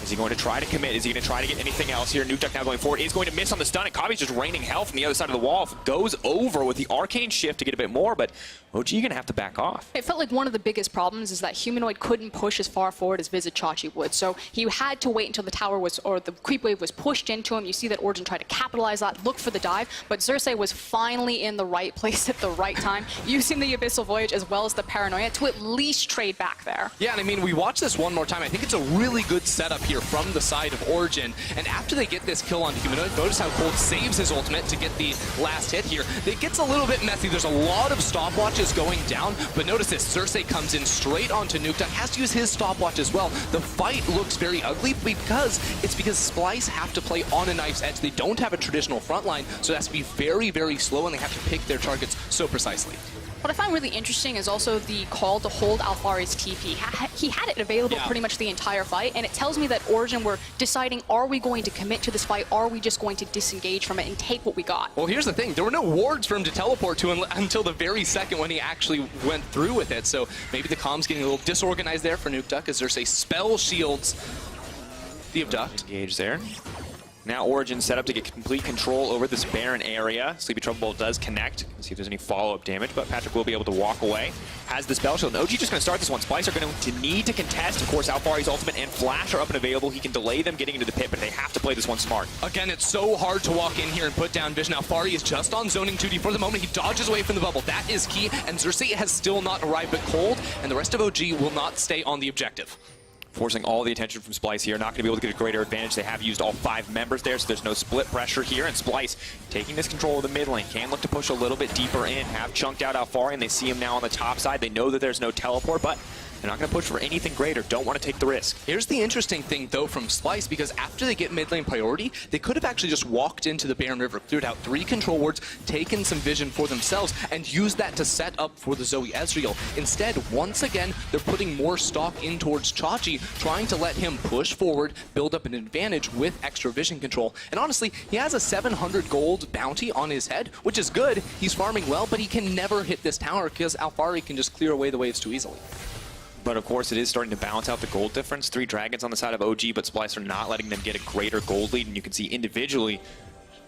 Is he going to try to commit? Is he going to try to get anything else here? Nuke Duck now going forward. He's going to miss on the stun, and Kabi's just raining hell from the other side of the wall. Goes over with the Arcane Shift to get a bit more, but OG going to have to back off. It felt like one of the biggest problems is that Humanoid couldn't push as far forward as Vizicsacsi would. So he had to wait until the tower was, or the creep wave was pushed into him. You see that Origen tried to capitalize that, look for the dive, but Xerxes was finally in the right place at the right time, using the Abyssal Voyage as well as the Paranoia to at least trade back there. Yeah, and I mean, we watch this one more time. I think it's a really good setup here here from the side of Origen. And after they get this kill on Humanoid, notice how Cold saves his ultimate to get the last hit here. It gets a little bit messy. There's a lot of stopwatches going down, but notice this. Xerxes comes in straight onto Nukeduck, has to use his stopwatch as well. The fight looks very ugly because Splyce have to play on a knife's edge. They don't have a traditional front line, so it has to be very, very slow, and they have to pick their targets so precisely. What I find really interesting is also the call to hold Alphari's TP. He had it available pretty much the entire fight, and it tells me that Origen were deciding, are we going to commit to this fight? Are we just going to disengage from it and take what we got? Well, here's the thing. There were no wards for him to teleport to until the very second when he actually went through with it. So maybe the comm's getting a little disorganized there for Nukeduck as there's a spell shields the abduct. Engage there. Now Origen set up to get complete control over this Baron area. Sleepy Trouble Bolt does connect. See if there's any follow-up damage, but Patrick will be able to walk away. Has the spell shield. And OG just going to start this one. Splyce are going to need to contest. Of course, Alphari's ultimate and Flash are up and available. He can delay them getting into the pit, but they have to play this one smart. Again, it's so hard to walk in here and put down vision. Alphari is just on zoning 2D for the moment. He dodges away from the bubble. That is key, and Xerxes has still not arrived, but Cold and the rest of OG will not stay on the objective. Forcing all the attention from Splyce here. Not going to be able to get a greater advantage. They have used all 5 members there, so there's no split pressure here. And Splyce taking this control of the mid lane. Can look to push a little bit deeper in. Have chunked out Alphari, and they see him now on the top side. They know that there's no teleport, but they're not going to push for anything greater. Don't want to take the risk. Here's the interesting thing, though, from Splyce, because after they get mid lane priority, they could have actually just walked into the Barren River, cleared out 3 control wards, taken some vision for themselves, and used that to set up for the Zoe Ezreal. Instead, once again, they're putting more stock in towards Chachi, trying to let him push forward, build up an advantage with extra vision control. And honestly, he has a 700 gold bounty on his head, which is good. He's farming well, but he can never hit this tower because Alphari can just clear away the waves too easily. But of course, it is starting to balance out the gold difference. 3 dragons on the side of OG, but Splyce are not letting them get a greater gold lead. And you can see individually,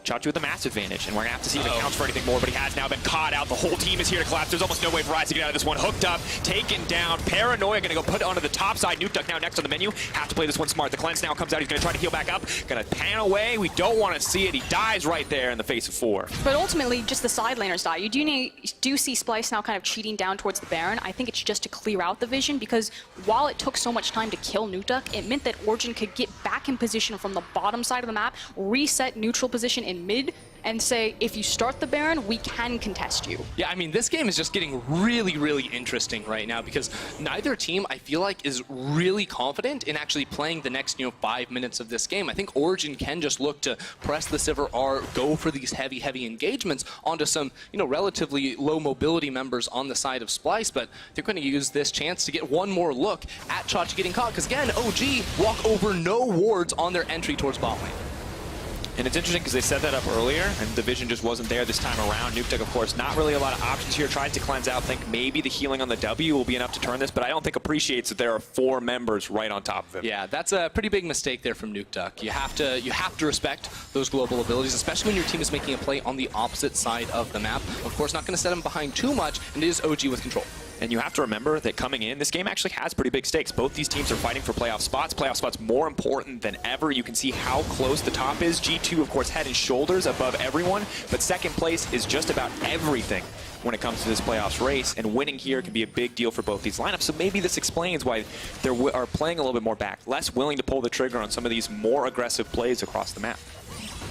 Chachi with a mass advantage, and we're going to have to see if it counts for anything more, but he has now been caught out. The whole team is here to collapse. There's almost no way for Rise to get out of this one. Hooked up, taken down. Paranoia going to go put it onto the top side. Nukeduck now next on the menu. Have to play this one smart. The cleanse now comes out. He's going to try to heal back up. Going to pan away. We don't want to see it. He dies right there in the face of 4. But ultimately, just the side laners die. You do see Splyce now kind of cheating down towards the Baron. I think it's just to clear out the vision, because while it took so much time to kill Nukeduck, it meant that Origen could get back in position from the bottom side of the map, reset neutral position in mid, and say, if you start the Baron, we can contest you. Yeah, I mean, this game is just getting really, really interesting right now because neither team, I feel like, is really confident in actually playing the next, 5 minutes of this game. I think Origen can just look to press the Sivir R, go for these heavy, heavy engagements onto some, relatively low mobility members on the side of Splyce, but they're going to use this chance to get one more look at Chachi getting caught, because again, OG walk over no wards on their entry towards bot lane. And it's interesting because they set that up earlier, and the vision just wasn't there this time around. Nukeduck, of course, not really a lot of options here. Tries to cleanse out. Think maybe the healing on the W will be enough to turn this, but I don't think appreciates that there are 4 members right on top of him. Yeah, that's a pretty big mistake there from Nukeduck. You have to respect those global abilities, especially when your team is making a play on the opposite side of the map. Of course, not going to set him behind too much, and it is OG with control. And you have to remember that coming in, this game actually has pretty big stakes. Both these teams are fighting for playoff spots. Playoff spots more important than ever. You can see how close the top is. G2, of course, head and shoulders above everyone, but second place is just about everything when it comes to this playoffs race, and winning here can be a big deal for both these lineups. So maybe this explains why they are playing a little bit more back, less willing to pull the trigger on some of these more aggressive plays across the map.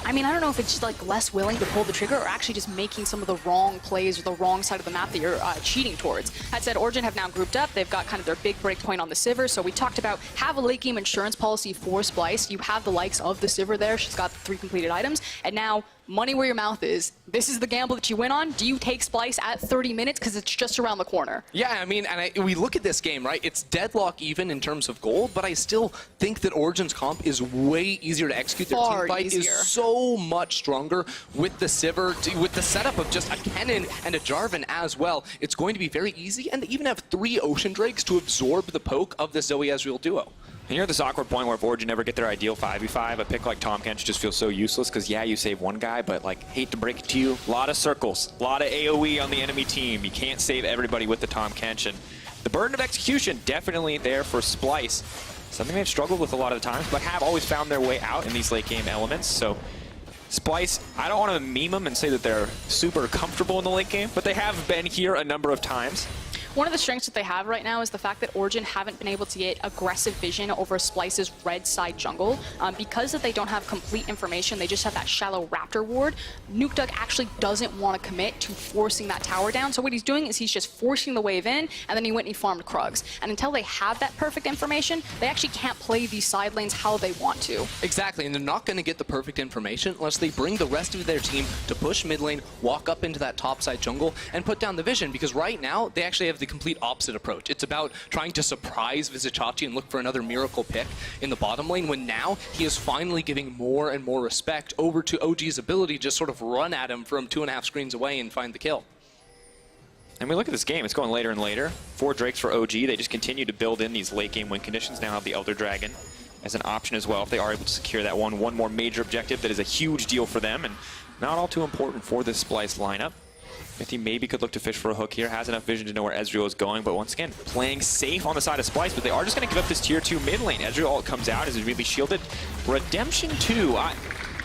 I mean, I don't know if it's just like less willing to pull the trigger or actually just making some of the wrong plays or the wrong side of the map that you're cheating towards. That said, Origen have now grouped up. They've got kind of their big break point on the Sivir. So we talked about have a late game insurance policy for Splyce. You have the likes of the Sivir there. She's got 3 completed items. And now, money where your mouth is. This is the gamble that you win on. Do you take Splyce at 30 minutes? Because it's just around the corner. Yeah, I mean, and we look at this game, right? It's deadlock even in terms of gold, but I still think that Origen's comp is way easier to execute. Their team fight is so much stronger with the Sivir, with the setup of just a Kennen and a Jarvan as well. It's going to be very easy, and they even have 3 Ocean Drakes to absorb the poke of the Zoe Ezreal duo. And you're at this awkward point where if Origen never get their ideal 5v5, a pick like Tahm Kench just feels so useless because, yeah, you save one guy, but, like, hate to break it to you, a lot of circles, a lot of AoE on the enemy team. You can't save everybody with the Tahm Kench, and the burden of execution definitely there for Splyce. Something they've struggled with a lot of the times, but have always found their way out in these late game elements. So Splyce, I don't want to meme them and say that they're super comfortable in the late game, but they have been here a number of times. One of the strengths that they have right now is the fact that Origen haven't been able to get aggressive vision over Splyce's red side jungle. Because that they don't have complete information, they just have that shallow Raptor ward. NukeDuck actually doesn't want to commit to forcing that tower down. So what he's doing is he's just forcing the wave in, and then he went and he farmed Krugs. And until they have that perfect information, they actually can't play these side lanes how they want to. Exactly, and they're not going to get the perfect information unless they bring the rest of their team to push mid lane, walk up into that top side jungle, and put down the vision, because right now they actually have the complete opposite approach. It's about trying to surprise Vizicsacsi and look for another miracle pick in the bottom lane, when now he is finally giving more and more respect over to OG's ability to just sort of run at him from 2.5 screens away and find the kill. And we look at this game, it's going later and later. 4 Drakes for OG, they just continue to build in these late game win conditions. Now have the Elder Dragon as an option as well if they are able to secure that one more major objective that is a huge deal for them and not all too important for this Splyce lineup. Mithy maybe could look to fish for a hook here, has enough vision to know where Ezreal is going, but once again, playing safe on the side of Splyce, but they are just going to give up this tier 2 mid lane. Ezreal comes out, is really shielded. Redemption 2,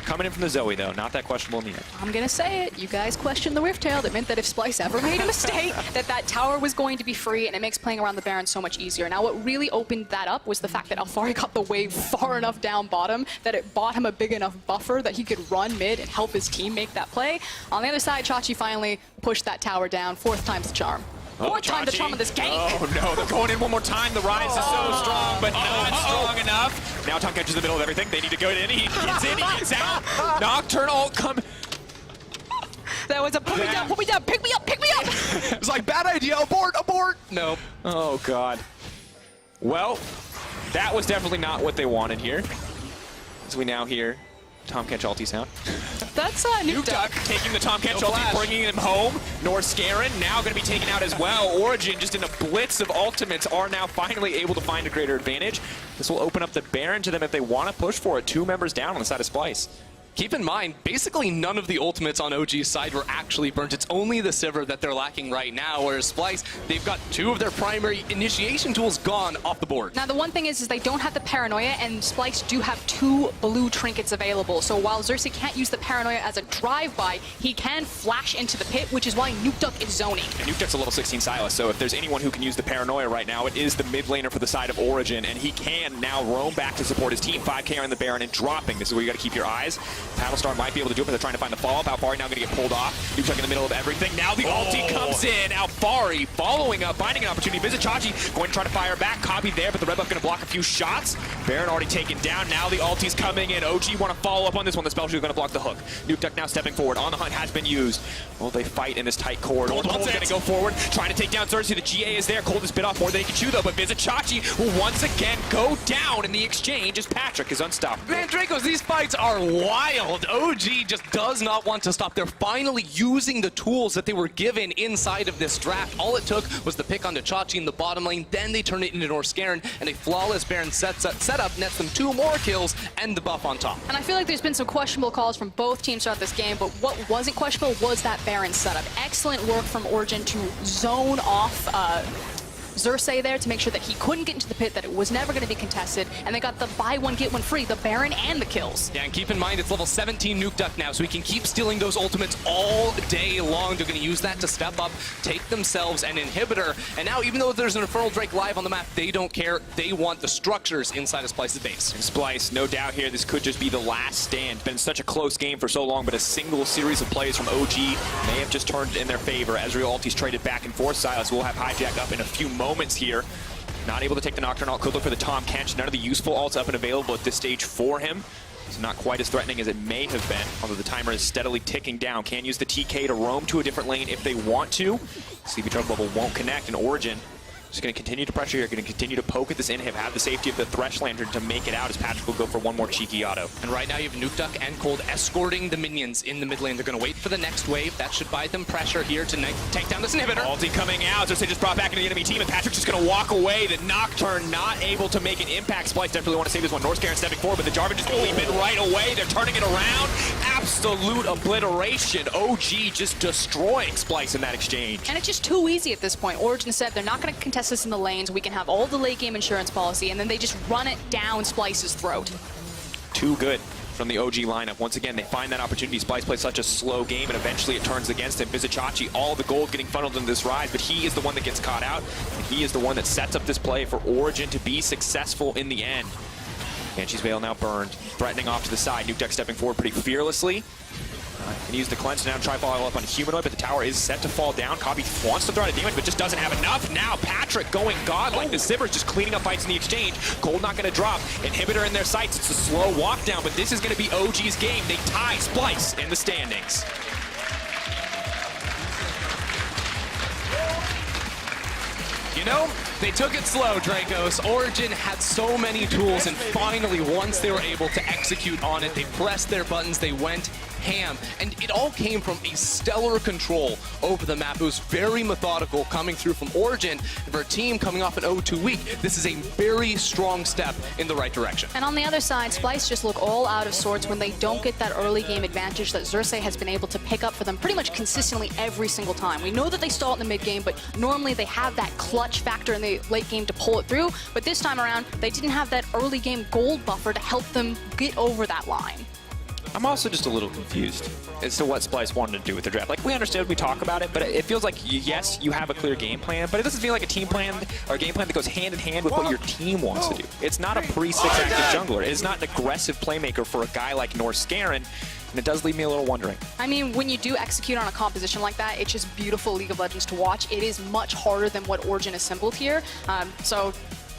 coming in from the Zoe though, not that questionable in the end. I'm gonna say it, you guys questioned the Rift-Tail. That meant that if Splyce ever made a mistake, that tower was going to be free, and it makes playing around the Baron so much easier. Now what really opened that up was the fact that Alfari got the wave far enough down bottom that it bought him a big enough buffer that he could run mid and help his team make that play. On the other side, Chachi finally pushed that tower down, 4th time's the charm. Fourth time the charm of this gank. Oh no, they're going in one more time. The rise is so strong, but not strong enough. Now Tom catches the middle of everything. They need to go in. He gets in, he gets out. Nocturnal come. That was a put me down, pick me up, pick me up. It's like, bad idea, abort, abort. No. Oh god. Well, that was definitely not what they wanted here. As we now hear Tom Catch ulti sound. That's NukeDuck taking the Tom Catch ulti, bringing him home. Norscarin now going to be taken out as well. Origen, just in a blitz of ultimates, are now finally able to find a greater advantage. This will open up the Baron to them if they want to push for it. 2 members down on the side of Splyce. Keep in mind, basically none of the ultimates on OG's side were actually burnt. It's only the Sivir that they're lacking right now, whereas Splyce, they've got 2 of their primary initiation tools gone off the board. Now the one thing is they don't have the Paranoia, and Splyce do have 2 blue trinkets available. So while Xerxes can't use the Paranoia as a drive-by, he can flash into the pit, which is why NukeDuck is zoning. And NukeDuck's a level 16 Sylas, so if there's anyone who can use the Paranoia right now, it is the mid laner for the side of Origen, and he can now roam back to support his team. 5k on the Baron and dropping. This is where you got to keep your eyes. Battlestar might be able to do it, but they're trying to find the follow-up. Alfari now going to get pulled off. NukeDuck in the middle of everything. Now the ulti comes in. Alfari following up, finding an opportunity. Vizicsacsi going to try to fire back. Copy there, but the red buff going to block a few shots. Baron already taken down. Now the ulti's coming in. OG want to follow up on this one. The spell shoot going to block the hook. NukeDuck now stepping forward. On the hunt has been used. Will they fight in this tight corridor? Cold's going to go forward, trying to take down Xerxes. The GA is there. Cold has bit off more than he can chew, though, but Vizicsacsi will once again go down in the exchange as Patrick is unstoppable. Man, Dracos, these fights are wild. OG just does not want to stop. They're finally using the tools that they were given inside of this draft. All it took was the pick onto Chachi in the bottom lane, then they turn it into Norscarin, and a flawless Baron setup nets them 2 more kills and the buff on top. And I feel like there's been some questionable calls from both teams throughout this game, but what wasn't questionable was that Baron setup. Excellent work from Origen to zone off Xerxes there to make sure that he couldn't get into the pit, that it was never going to be contested, and they got the buy one, get one free, the Baron and the kills. Yeah, and keep in mind, it's level 17 NukeDuck now, so he can keep stealing those ultimates all day long. They're going to use that to step up, take themselves an inhibitor, and now even though there's an Infernal Drake live on the map, they don't care. They want the structures inside of Splyce's base. And Splyce, no doubt here, this could just be the last stand. It's been such a close game for so long, but a single series of plays from OG may have just turned in their favor. Ezreal ulti's traded back and forth. Sylas will have hijack up in a few moments here. Not able to take the Nocturne ult. Could look for the Tom Catch. None of the useful ults up and available at this stage for him. It's not quite as threatening as it may have been, although the timer is steadily ticking down. Can use the TK to roam to a different lane if they want to. Sleepy Trouble Bubble won't connect, and Origen just going to continue to pressure here, going to continue to poke at this inhib, have the safety of the Thresh Lantern to make it out as Patrick will go for one more cheeky auto. And right now you have NukeDuck and Cold escorting the minions in the mid lane. They're going to wait for the next wave. That should buy them pressure here to take down this inhibitor. Ulti coming out, Xerxes just brought back into the enemy team, and Patrick's just going to walk away. The Nocturne not able to make an impact. Splyce definitely want to save this one. Norscarin stepping forward, but the Jarvan just going to leap in right away. They're turning it around. Absolute obliteration. OG just destroying Splyce in that exchange. And it's just too easy at this point. Origen said they're not going to contest this in the lanes. We can have all the late game insurance policy, and then they just run it down Splyce's throat. Too good. from the OG lineup. Once again, they find that opportunity. Splyce plays such a slow game, and eventually it turns against him. Vizicachi, all the gold getting funneled into this rise, but he is the one that gets caught out, and he is the one that sets up this play for Origen to be successful in the end. Banshee's Veil now burned, threatening off to the side. Nukeduck stepping forward pretty fearlessly. Can use the cleanse to now try follow up on Humanoid, but the tower is set to fall down. Kabi wants to throw out a damage, but just doesn't have enough. Now Patrick going godlike. The Zivers just cleaning up fights in the exchange. Gold not going to drop. Inhibitor in their sights. It's a slow walk down, but this is going to be OG's game. They tie Splyce in the standings. You know, they took it slow, Dracos. Origen had so many tools, and finally, once they were able to execute on it, they pressed their buttons, they went ham. And it all came from a stellar control over the map. It was very methodical coming through from Origen. And for a team coming off an 0-2 week, this is a very strong step in the right direction. And on the other side, Splyce just look all out of sorts when they don't get that early game advantage that Xerxes has been able to pick up for them pretty much consistently every single time. We know that they stall in the mid game, but normally they have that clutch factor in the late game to pull it through. But this time around, they didn't have that early game gold buffer to help them get over that line. I'm also just a little confused as to what Splyce wanted to do with the draft. Like, we understood, we talk about it, but it feels like, yes, you have a clear game plan, but it doesn't feel like a team plan or a game plan that goes hand in hand with what your team wants to do. It's not a pre-6 active jungler. It is not an aggressive playmaker for a guy like North Scarin, and it does leave me a little wondering. I mean, when you do execute on a composition like that, it's just beautiful League of Legends to watch. It is much harder than what Origen assembled here. So,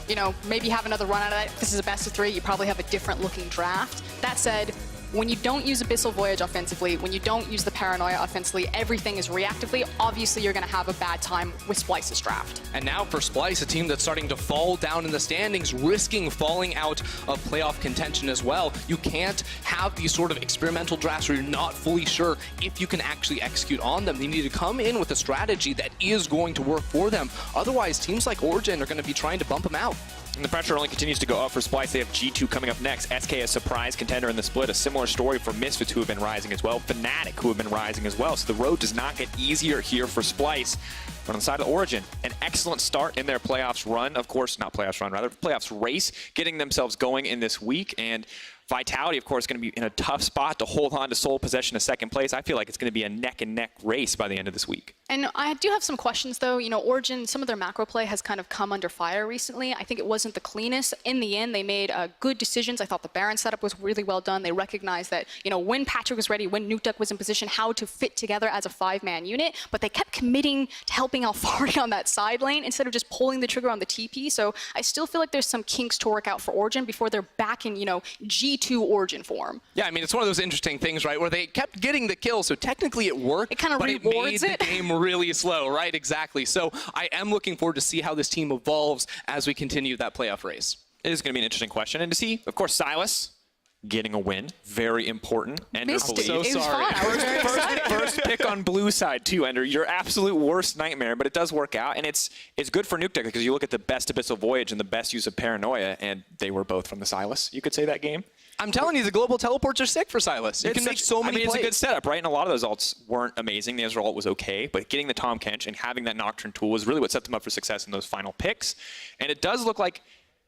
you know, maybe have another run out of that. If this is a best of 3, you probably have a different looking draft. That said, when you don't use Abyssal Voyage offensively, when you don't use the Paranoia offensively, everything is reactively. Obviously, you're going to have a bad time with Splyce's draft. And now for Splyce, a team that's starting to fall down in the standings, risking falling out of playoff contention as well. You can't have these sort of experimental drafts where you're not fully sure if you can actually execute on them. They need to come in with a strategy that is going to work for them. Otherwise, teams like Origen are going to be trying to bump them out. And the pressure only continues to go up for Splyce. They have G2 coming up next. SK, a surprise contender in the split. A similar story for Misfits, who have been rising as well. Fnatic, who have been rising as well. So the road does not get easier here for Splyce. But on the side of Origen, an excellent start in their playoffs run. Of course, not playoffs run, rather playoffs race, getting themselves going in this week. And Vitality, of course, going to be in a tough spot to hold on to sole possession of second place. I feel like it's going to be a neck-and-neck race by the end of this week. And I do have some questions, though. You know, Origen, some of their macro play has kind of come under fire recently. I think it wasn't the cleanest. In the end, they made good decisions. I thought the Baron setup was really well done. They recognized that, you know, when Patrick was ready, when Nukeduck was in position, how to fit together as a 5-man unit. But they kept committing to helping Alfari on that side lane instead of just pulling the trigger on the TP. So I still feel like there's some kinks to work out for Origen before they're back in, you know, G2 Origen form. Yeah, I mean, it's one of those interesting things, right, where they kept getting the kills, so technically it worked, it kind of but rewards it made the game really slow, right? Exactly. So I am looking forward to see how this team evolves as we continue that playoff race. It is going to be an interesting question. And to see, of course, Silas getting a win. Very important. Ender, Missed it. So It was sorry. fun. I was very excited. First pick on blue side too, Ender. Your absolute worst nightmare, but it does work out, and it's good for Nukeduck because you look at the best Abyssal Voyage and the best use of Paranoia, and they were both from the Silas. You could say that game. I'm telling you, the global teleports are sick for Silas. You can make so many plays. It's a good setup, right? And a lot of those ults weren't amazing. The Ezreal ult was okay, but getting the Tahm Kench and having that Nocturne tool is really what set them up for success in those final picks. And it does look like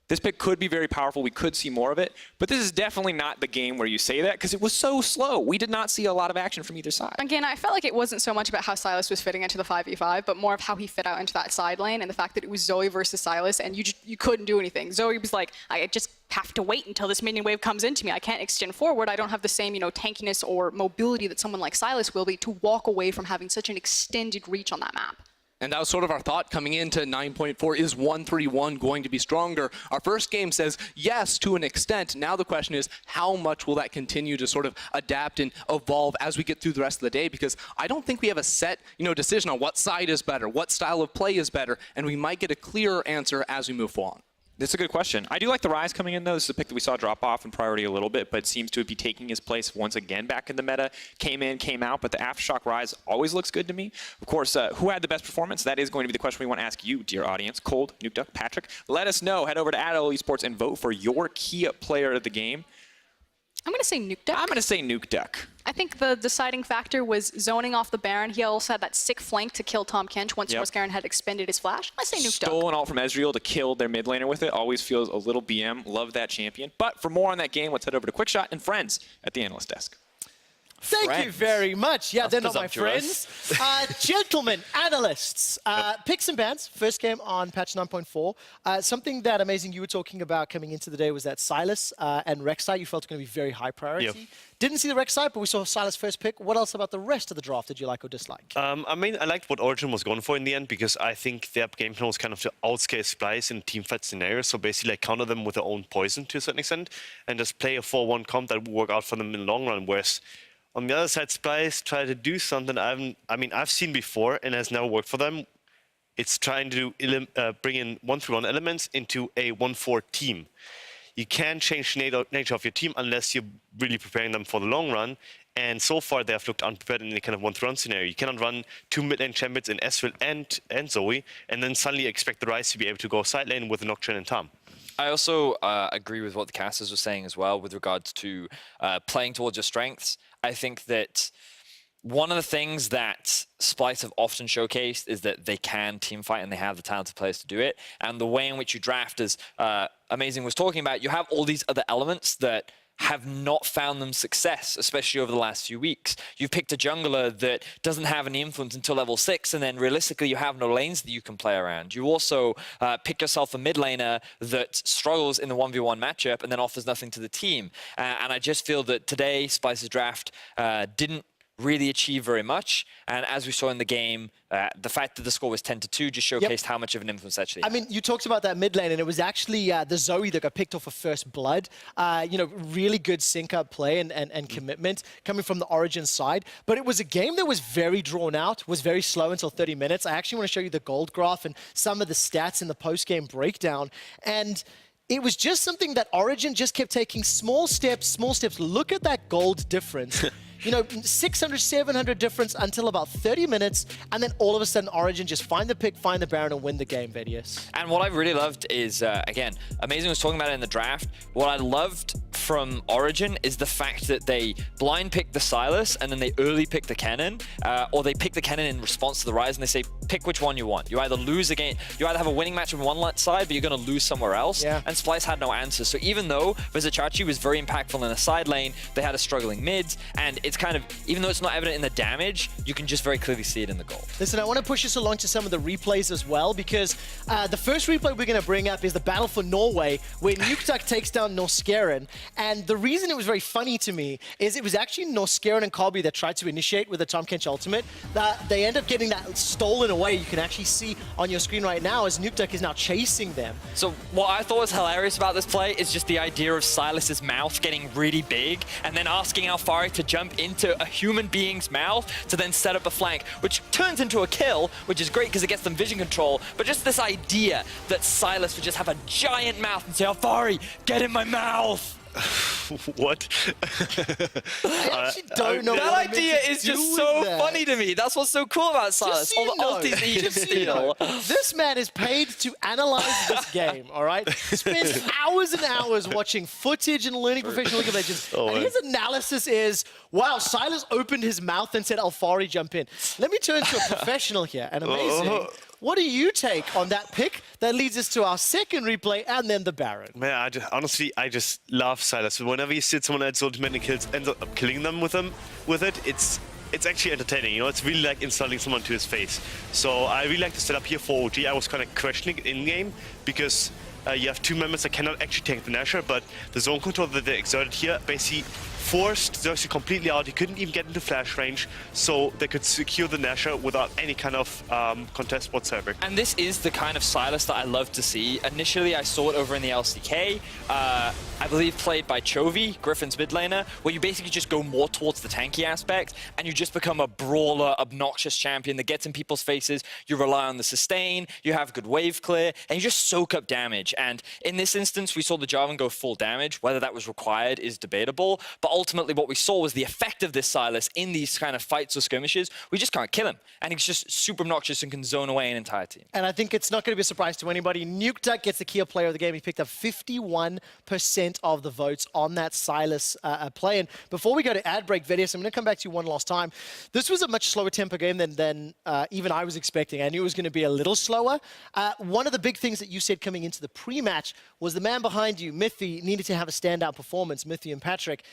this pick could be very powerful. We could see more of it, but this is definitely not the game where you say that because it was so slow. We did not see a lot of action from either side. Again, I felt like it wasn't so much about how Silas was fitting into the 5v5, but more of how he fit out into that side lane and the fact that it was Zoe versus Silas and you couldn't do anything. Zoe was like, I just have to wait until this minion wave comes into me. I can't extend forward. I don't have the same, you know, tankiness or mobility that someone like Silas will be to walk away from having such an extended reach on that map. And that was sort of our thought coming into 9.4. Is 1-3-1 going to be stronger? Our first game says yes to an extent. Now the question is, how much will that continue to sort of adapt and evolve as we get through the rest of the day? Because I don't think we have a set, you know, decision on what side is better, what style of play is better, and we might get a clearer answer as we move on. That's a good question. I do like the Rise coming in, though. This is a pick that we saw drop off in priority a little bit, but seems to be taking his place once again back in the meta. Came in, came out, but the Aftershock Rise always looks good to me. Of course, who had the best performance? That is going to be the question we want to ask you, dear audience. Cold, Nukeduck, Patrick. Let us know. Head over to @LE Sports and vote for your key player of the game. I'm going to say Nuke Duck. I'm going to say Nuke Duck. I think the deciding factor was zoning off the Baron. He also had that sick flank to kill Tom Kench once Northgaren had expended his flash. I say Nuke Duck. Stole an ult from Ezreal to kill their mid laner with it. Always feels a little BM. Love that champion. But for more on that game, let's head over to Quickshot and friends at the analyst desk. Thank you very much. Yeah, they're not my friends. Gentlemen, analysts, picks and bans, first game on patch 9.4. Something that Amazing you were talking about coming into the day was that Silas and Rek'Sai you felt were going to be very high priority. Yep. Didn't see the Rek'Sai, but we saw Silas first pick. What else about the rest of the draft did you like or dislike? I mean, I liked what Origen was going for in the end because I think their game plan was kind of to outscale Splyce in teamfight scenarios. So basically, like, counter them with their own poison to a certain extent and just play a 4-1 comp that would work out for them in the long run. Whereas on the other side, Splyce tried to do something I've seen before and has never worked for them. It's trying to bring in 1-3-1 elements into a 1-4 team. You can't change the nature of your team unless you're really preparing them for the long run. And so far, they have looked unprepared in any kind of 1-3-1 scenario. You cannot run 2 mid-lane champions in Ezreal and Zoe, and then suddenly expect the Ryze to be able to go side lane with Nocturne and Tom. I also agree with what the casters were saying as well with regards to playing towards your strengths. I think that one of the things that Splyce have often showcased is that they can teamfight and they have the talented players to do it. And the way in which you draft, as Amazing was talking about, you have all these other elements that have not found them success, especially over the last few weeks. You've picked a jungler that doesn't have any influence until level 6, and then realistically you have no lanes that you can play around. You also pick yourself a mid laner that struggles in the 1v1 matchup and then offers nothing to the team. And I just feel that today Splyce's draft didn't really achieve very much, and as we saw in the game, the fact that the score was 10-2 just showcased how much of an influence actually had. I mean, you talked about that mid lane, and it was actually the Zoe that got picked off of First Blood. You know, really good sync-up play and commitment coming from the Origen side. But it was a game that was very drawn out, was very slow until 30 minutes. I actually want to show you the gold graph and some of the stats in the post-game breakdown. And it was just something that Origen just kept taking small steps, small steps. Look at that gold difference. You know, 600, 700 difference until about 30 minutes, and then all of a sudden Origen just find the pick, find the Baron, and win the game, Vedius. And what I really loved is, again, Amazing was talking about it in the draft, what I loved from Origen is the fact that they blind pick the Silas and then they early pick the Cannon, or they pick the Cannon in response to the Ryze and they say, pick which one you want. You either lose again, you either have a winning match on one side, but you're going to lose somewhere else. Yeah. And Splyce had no answers. So even though Vizicachi was very impactful in the side lane, they had a struggling mids, and it's kind of, even though it's not evident in the damage, you can just very clearly see it in the goal. Listen, I want to push us along to some of the replays as well, because the first replay we're going to bring up is the Battle for Norway, where Nuke Duck takes down Northgaren. And the reason it was very funny to me is it was actually Northgaren and Colby that tried to initiate with the Tom Kench ultimate. They end up getting that stolen away. You can actually see on your screen right now as Nuke Duck is now chasing them. So what I thought was hilarious about this play is just the idea of Silas's mouth getting really big and then asking Alfari to jump into a human being's mouth to then set up a flank, which turns into a kill, which is great because it gets them vision control. But just this idea that Silas would just have a giant mouth and say, Alfari, get in my mouth. What? I actually don't know. That idea is just so funny to me. That's what's so cool about Silas. All the ultis that you can steal. This man is paid to analyze this game, all right? Spends hours and hours watching footage and learning professional League of Legends. And his analysis is, wow, Silas opened his mouth and said, Alfari, jump in. Let me turn to a professional here, and Amazing. What do you take on that pick that leads us to our second replay and then the Baron? Man, honestly, I just love Silas. Whenever you see someone else ultimate and ends up killing them with it, it's actually entertaining. You know, it's really like insulting someone to his face. So I really like the setup here for OG. I was kind of questioning it in game because you have two members that cannot actually take the Nashor, but the zone control that they exerted here basically forced Xerxes completely out. He couldn't even get into flash range, so they could secure the Nashor without any kind of contest whatsoever. And this is the kind of Silas that I love to see. Initially, I saw it over in the LCK, I believe played by Chovy, Griffin's mid laner, where you basically just go more towards the tanky aspect, and you just become a brawler, obnoxious champion that gets in people's faces. You rely on the sustain, you have good wave clear, and you just soak up damage. And in this instance, we saw the Jarvan go full damage. Whether that was required is debatable, but ultimately what we saw was the effect of this Silas in these kind of fights or skirmishes. We just can't kill him. And he's just super obnoxious and can zone away an entire team. And I think it's not going to be a surprise to anybody. Nukeduck gets the key player of the game. He picked up 51% of the votes on that Silas play. And before we go to ad break, Vedius, I'm going to come back to you one last time. This was a much slower tempo game than even I was expecting. I knew it was going to be a little slower. One of the big things that you said coming into the pre-match was the man behind you, Mithy, needed to have a standout performance, Mithy and Patrick.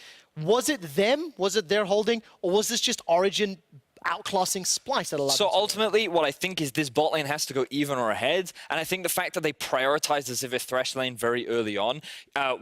Was it them? Was it their holding? Or was this just Origen outclassing Splyce at 11? So ultimately, what I think is this bot lane has to go even or ahead, and I think the fact that they prioritized the Zivir Thresh lane very early on,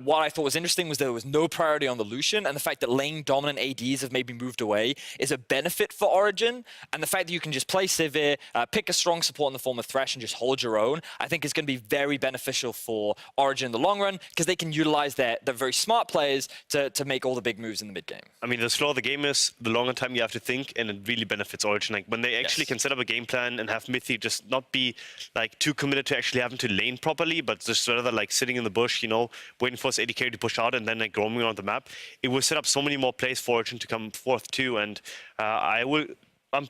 what I thought was interesting was there was no priority on the Lucian, and the fact that lane dominant ADs have maybe moved away is a benefit for Origen, and the fact that you can just play Zivir, pick a strong support in the form of Thresh and just hold your own, I think is going to be very beneficial for Origen in the long run, because they can utilize their very smart players to make all the big moves in the mid game. I mean, the slower the game is, the longer time you have to think, and it really benefits Origen. Like when they actually can set up a game plan and have Mithy just not be like too committed to actually having to lane properly, but just rather like sitting in the bush, you know, waiting for his AD carry to push out and then like roaming around the map. It will set up so many more plays for Origen to come forth too, and we're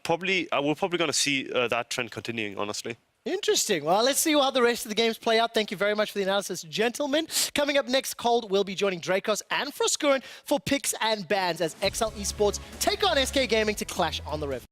probably going to see that trend continuing, honestly. Interesting. Well, let's see how the rest of the games play out. Thank you very much for the analysis, gentlemen. Coming up next, Cold will be joining Dracos and Froskurin for picks and bans as XL Esports take on SK Gaming to clash on the Rift.